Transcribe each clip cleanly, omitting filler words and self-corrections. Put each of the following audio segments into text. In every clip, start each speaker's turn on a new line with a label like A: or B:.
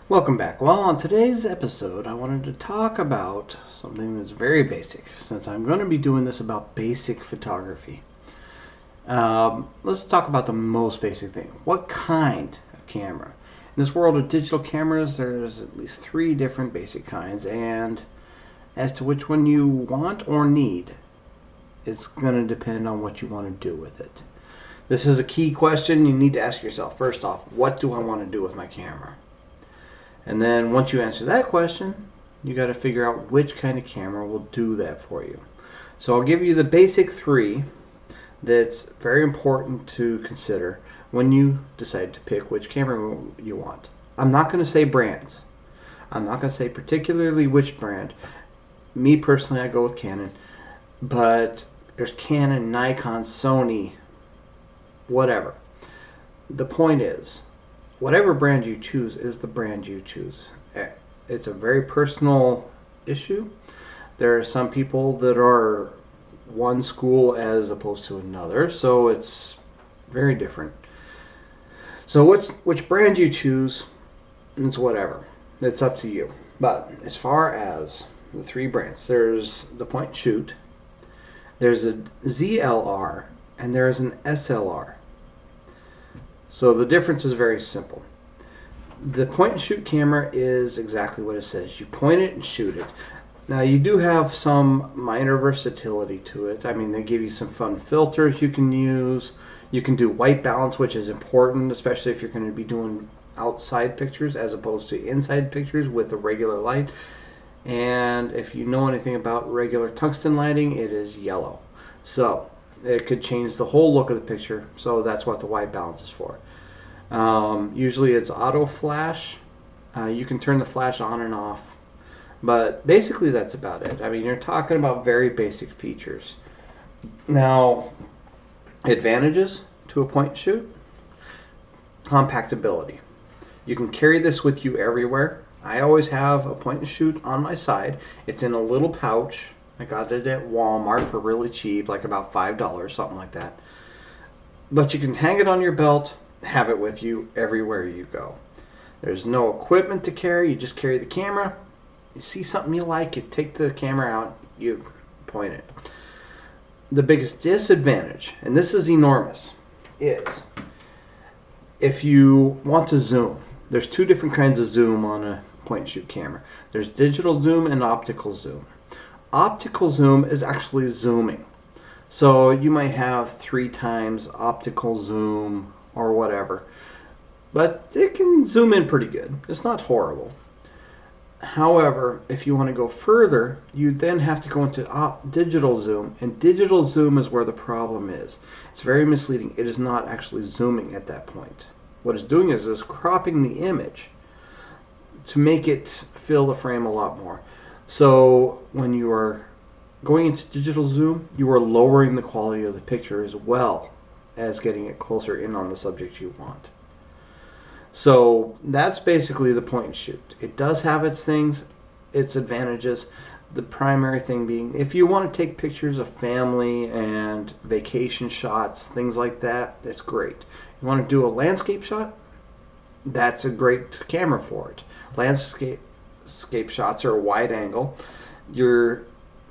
A: Welcome back. Well, on today's episode, I wanted to talk about something that's very basic, since I'm going to be doing this about basic photography. Let's talk about the most basic thing. What kind of camera? In this world of digital cameras, there's at least 3 different basic kinds, and as to which one you want or need, it's going to depend on what you want to do with it. This is a key question you need to ask yourself. First off, what do I want to do with my camera? And then once you answer that question, you got to figure out which kind of camera will do that for you. So I'll give you the basic 3 that's very important to consider when you decide to pick which camera you want. I'm not going to say brands. I'm not going to say particularly which brand. Me personally, I go with Canon, but there's Canon, Nikon, Sony, whatever. The point is, whatever brand you choose is the brand you choose. It's a very personal issue. There are some people that are one school as opposed to another, so it's very different. So which brand you choose, it's whatever. It's up to you. But as far as the 3 brands, there's the point and shoot, there's a ZLR, and there's an SLR. So the difference is very simple. The point and shoot camera is exactly what it says. You point it and shoot it. Now you do have some minor versatility to it. I mean, they give you some fun filters you can use. You can do white balance, which is important, especially if you're going to be doing outside pictures as opposed to inside pictures with the regular light. And if you know anything about regular tungsten lighting, it is yellow. So it could change the whole look of the picture, so that's what the white balance is for. Usually it's auto flash. You can turn the flash on and off, but basically that's about it. I mean, you're talking about very basic features. Now, advantages to a point and shoot: compactability. You can carry this with you everywhere. I always have a point and shoot on my side. It's in a little pouch. I got it at Walmart for really cheap, like about $5, something like that. But you can hang it on your belt, have it with you everywhere you go. There's no equipment to carry. You just carry the camera. You see something you like, you take the camera out, you point it. The biggest disadvantage, and this is enormous, is if you want to zoom. There's 2 different kinds of zoom on a point and shoot camera. There's digital zoom and optical zoom. Optical zoom is actually zooming. So you might have 3 times optical zoom or whatever. But it can zoom in pretty good. It's not horrible. However, if you want to go further, you then have to go into digital zoom. And digital zoom is where the problem is. It's very misleading. It is not actually zooming at that point. What it's doing is it's cropping the image to make it fill the frame a lot more. So when you are going into digital zoom, you are lowering the quality of the picture as well as getting it closer in on the subject you want. So that's basically the point and shoot. It does have its things, its advantages. The primary thing being, if you want to take pictures of family and vacation shots, things like that, it's great. You want to do a landscape shot? That's a great camera for it. Landscape shots are wide angle. Your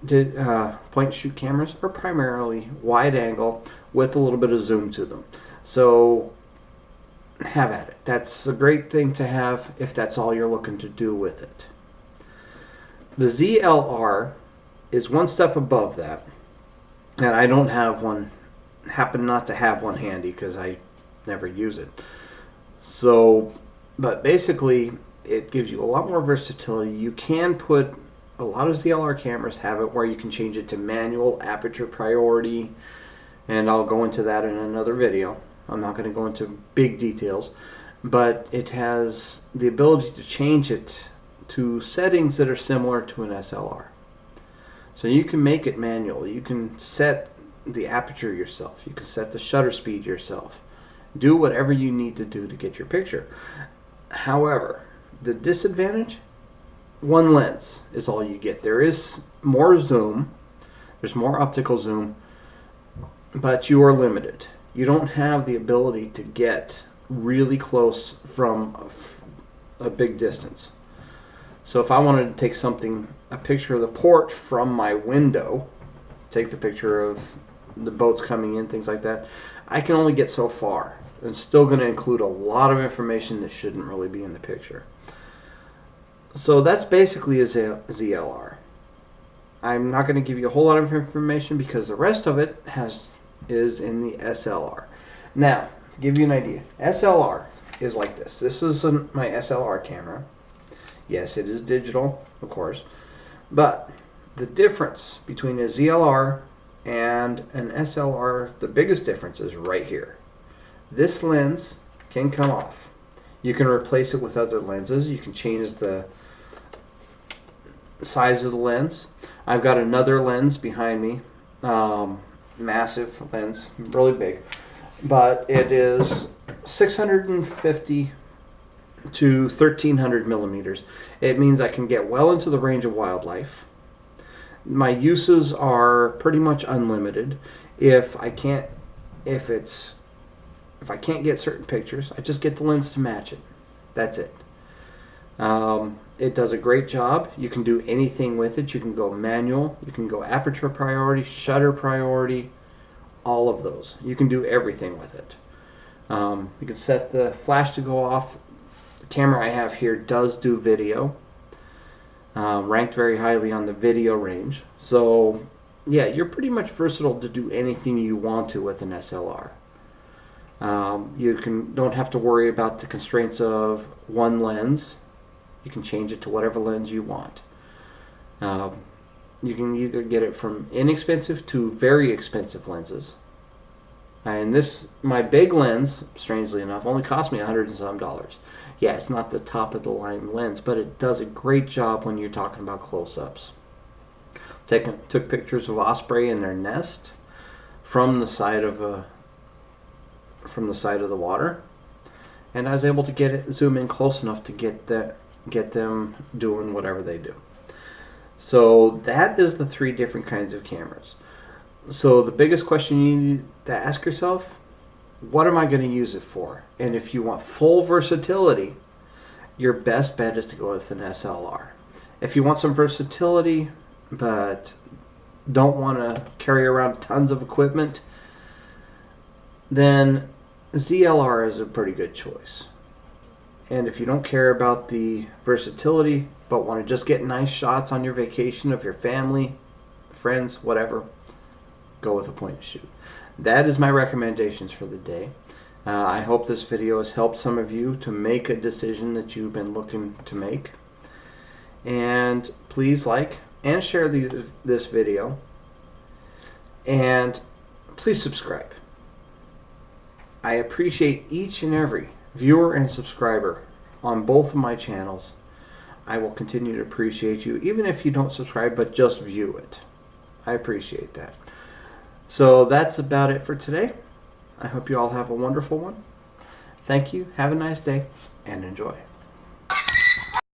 A: point and shoot cameras are primarily wide angle with a little bit of zoom to them. So have at it. That's a great thing to have if that's all you're looking to do with it. The ZLR is one step above that, and I don't have one, happen not to have one handy because I never use it. So, but basically it gives you a lot more versatility. You can put, a lot of ZLR cameras have it where you can change it to manual aperture priority, and I'll go into that in another video. I'm not going to go into big details, but it has the ability to change it to settings that are similar to an SLR. So you can make it manual. You can set the aperture yourself. You can set the shutter speed yourself. Do whatever you need to do to get your picture. However, the disadvantage, one lens is all you get. There is more zoom, there's more optical zoom, but you are limited. You don't have the ability to get really close from a big distance. So if I wanted to take a picture of the port from my window, take the picture of the boats coming in, things like that, I can only get so far. It's still going to include a lot of information that shouldn't really be in the picture. So that's basically a ZLR. I'm not going to give you a whole lot of information because the rest of it is in the SLR. Now, to give you an idea, SLR is like this. This is my SLR camera. Yes, it is digital, of course, but the difference between a ZLR and an SLR, the biggest difference is right here. This lens can come off. You can replace it with other lenses. You can change the size of the lens. I've got another lens behind me, massive lens, really big, but it is 650 to 1300 millimeters. It means I can get well into the range of wildlife. My uses are pretty much unlimited. If I can't get certain pictures, I just get the lens to match it. That's it. It does a great job. You can do anything with it. You can go manual, you can go aperture priority, shutter priority, all of those. You can do everything with it. You can set the flash to go off. The camera I have here does do video, ranked very highly on the video range. So yeah, you're pretty much versatile to do anything you want to with an SLR. You don't have to worry about the constraints of one lens. You can change it to whatever lens you want. You can either get it from inexpensive to very expensive lenses. And my big lens, strangely enough, only cost me $100 and some. Yeah, it's not the top of the line lens, but it does a great job when you're talking about close-ups. Took pictures of osprey in their nest from the side of the water, and I was able to zoom in close enough to get them doing whatever they do. So that is the 3 different kinds of cameras. So the biggest question you need to ask yourself, what am I going to use it for? And if you want full versatility, your best bet is to go with an SLR. If you want some versatility but don't want to carry around tons of equipment, then ZLR is a pretty good choice. And if you don't care about the versatility but want to just get nice shots on your vacation of your family, friends, whatever, go with a point and shoot. That is my recommendations for the day. I hope this video has helped some of you to make a decision that you've been looking to make. And please like and share this video. And please subscribe. I appreciate each and every viewer and subscriber on both of my channels. I will continue to appreciate you, even if you don't subscribe, but just view it. I appreciate that. So that's about it for today. I hope you all have a wonderful one. Thank you. Have a nice day and enjoy.